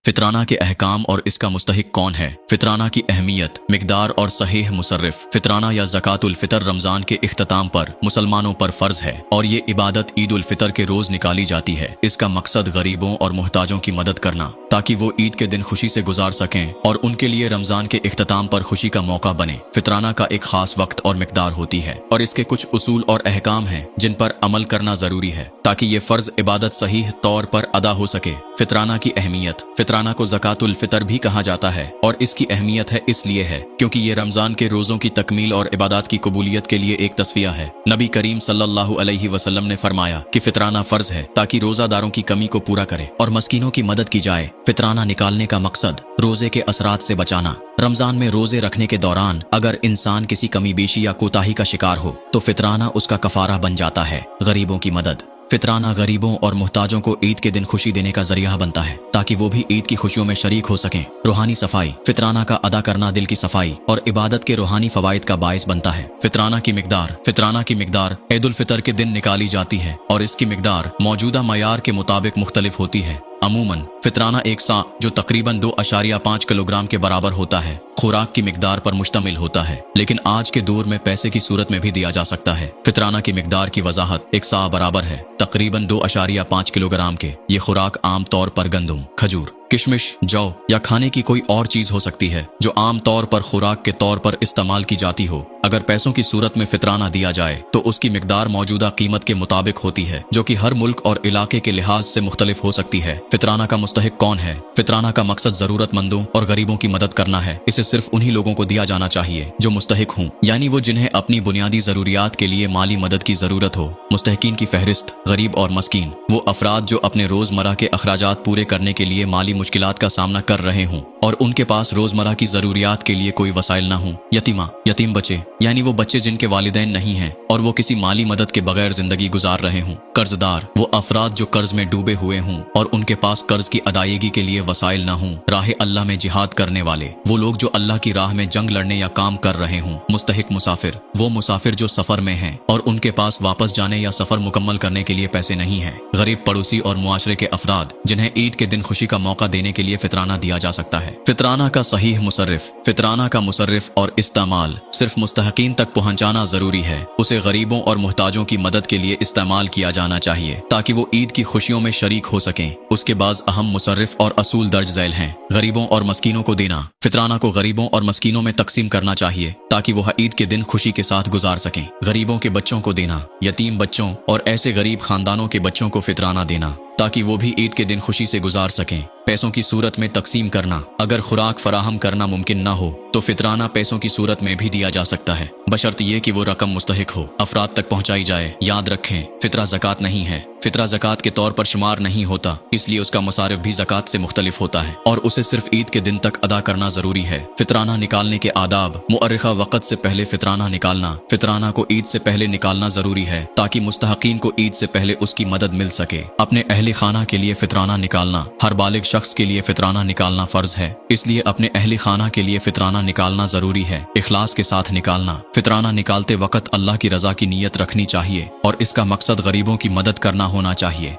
फितराना के अहकाम और इसका मुस्तहिक कौन है। फितराना की अहमियत, मिकदार और सहीह मुसर्रिफ। फितराना या ज़कातुल फ़ितर रमज़ान के इख्तिताम पर मुसलमानों पर फ़र्ज़ है और ये इबादत ईद उल फ़ितर के रोज़ निकाली जाती है। इसका मकसद गरीबों और मुहताजों की मदद करना ताकि वो ईद के दिन खुशी से गुजार सकें और उनके लिए रमज़ान के इख्तिताम पर खुशी का मौका बने। फितराना का एक खास वक्त और मिकदार होती है और इसके कुछ उसूल और अहकाम हैं जिन पर अमल करना ज़रूरी है ताकि ये फ़र्ज़ इबादत सहीह तौर पर अदा हो सके। फितराना की अहमियत। फितराना को ज़कातुल फ़ितर भी कहा जाता है और इसकी अहमियत है इसलिए है क्योंकि ये रमज़ान के रोज़ों की तकमील और इबादत की कबूलियत के लिए एक तस्फिया है। नबी करीम सल्लल्लाहु अलैहि वसल्लम ने फरमाया कि फितराना फ़र्ज़ है ताकि रोज़ादारों की कमी को पूरा करे और मस्कीनों की मदद की जाए। फितराना निकालने का मकसद रोज़े के असरात से बचाना। रमज़ान में रोज़े रखने के दौरान अगर इंसान किसी कमी बेशी या कोताही का शिकार हो तो फितराना उसका कफ़ारा बन जाता है। गरीबों की मदद। फितराना गरीबों और मुहताजों को ईद के दिन खुशी देने का जरिया बनता है ताकि वो भी ईद की खुशियों में शरीक हो सकें। रूहानी सफाई। फितराना का अदा करना दिल की सफाई और इबादत के रूहानी फवाइद का बाइस बनता है। फितराना की मिकदार। फितराना की मिकदार ईद उल फितर के दिन निकाली जाती है और इसकी मिकदार मौजूदा मयार के मुताबिक मुख्तलिफ होती है। अमूमन फितराना एक सा जो तकरीबन 2.5 किलोग्राम के बराबर होता है खुराक की मिकदार पर मुश्तमिल होता है, लेकिन आज के दौर में पैसे की सूरत में भी दिया जा सकता है। फितराना की मिकदार की वजाहत एक सा बराबर है तकरीबन 2.5 किलोग्राम के। ये खुराक आम तौर पर गंदम, खजूर, किशमिश, जौ या खाने की कोई और चीज हो सकती है जो आम तौर पर खुराक के तौर पर इस्तेमाल की जाती हो। अगर पैसों की सूरत में फितराना दिया जाए तो उसकी मिकदार मौजूदा कीमत के मुताबिक होती है जो कि हर मुल्क और इलाके के लिहाज से मुख्तलिफ हो सकती है। फितराना का मुस्तहिक कौन है। फितराना का मकसद जरूरतमंदों और गरीबों की मदद करना है। इसे सिर्फ उन्हीं लोगों को दिया जाना चाहिए जो मुस्तहिक हों, यानी वो जिन्हें अपनी बुनियादी जरूरियात के लिए माली मदद की जरूरत हो। मुस्तहिकीन की फहरिस्त। गरीब और मस्कीन वो अफराद जो अपने रोजमर्रा के अखराजात पूरे करने के लिए माली मुश्किलात का सामना कर रहे हों और उनके पास रोजमर्रा की जरूरियात के लिए कोई वसाइल न हो। यतीमा, यतीम बच्चे यानी वो बच्चे जिनके वालिदैन नहीं हैं और वो किसी माली मदद के बगैर जिंदगी गुजार रहे हों। कर्जदार वो अफराद जो कर्ज में डूबे हुए हों और उनके पास कर्ज की अदायगी के लिए वसाइल न हों। राह अल्लाह में जिहाद करने वाले वो लोग जो अल्लाह की राह में जंग लड़ने या काम कर रहे हों। मुस्तहिक मुसाफिर वो मुसाफिर जो सफर में हैं और उनके पास वापस जाने या सफर मुकम्मल करने के लिए पैसे नहीं हैं। गरीब पड़ोसी और मुआशरे के अफराद जिन्हें ईद के दिन खुशी का मौका देने के लिए फितराना दिया जा सकता है। फितराना का सहीह मुसर्रिफ। फितराना का मुसर्रिफ और इस्तेमाल सिर्फ मुस्तहकीन तक पहुंचाना जरूरी है। उसे गरीबों और मुहताजों की मदद के लिए इस्तेमाल किया जाना चाहिए ताकि वो ईद की खुशियों में शरीक हो सकें। उसके बाद अहम मुसर्रिफ और असूल दर्ज झैल हैं। गरीबों और मस्कीनों को देना। फितराना को गरीबों और मस्कीनों में तकसीम करना चाहिए ताकि वो ईद के दिन खुशी के साथ गुजार सकें। गरीबों के बच्चों को देना। यतीम बच्चों और ऐसे गरीब खानदानों के बच्चों को फितराना देना ताकि वो भी ईद के दिन खुशी से गुजार सकें। पैसों की सूरत में तकसीम करना। अगर खुराक फराहम करना मुमकिन ना हो तो फितराना पैसों की सूरत में भी दिया जा सकता है, बशर्त ये कि वो रकम मुस्तहिक हो, अफराद तक पहुंचाई जाए। याद रखें, फितरा ज़कात नहीं है। फितरा ज़कात के तौर पर शुमार नहीं होता, इसलिए उसका मुसारिफ भी ज़कात से मुख्तलिफ होता है और उसे सिर्फ ईद के दिन तक अदा करना जरूरी है। फितराना निकालने के आदाब। मुअर्रिखा वक़्त से पहले फितराना निकालना। फितराना को ईद से पहले निकालना जरूरी है ताकि मुस्तहकीन को ईद से पहले उसकी मदद मिल सके। अपने अहले खाना के लिए फितराना निकालना। हर बालिग शख्स के लिए फितराना निकालना फर्ज है, इसलिए अपने अहले खाना के लिए फितराना निकालना जरूरी है। इखलास के साथ निकालना। फितराना निकालते वक्त अल्लाह की रजा की नीयत रखनी चाहिए और इसका मकसद गरीबों की मदद करना होना चाहिए।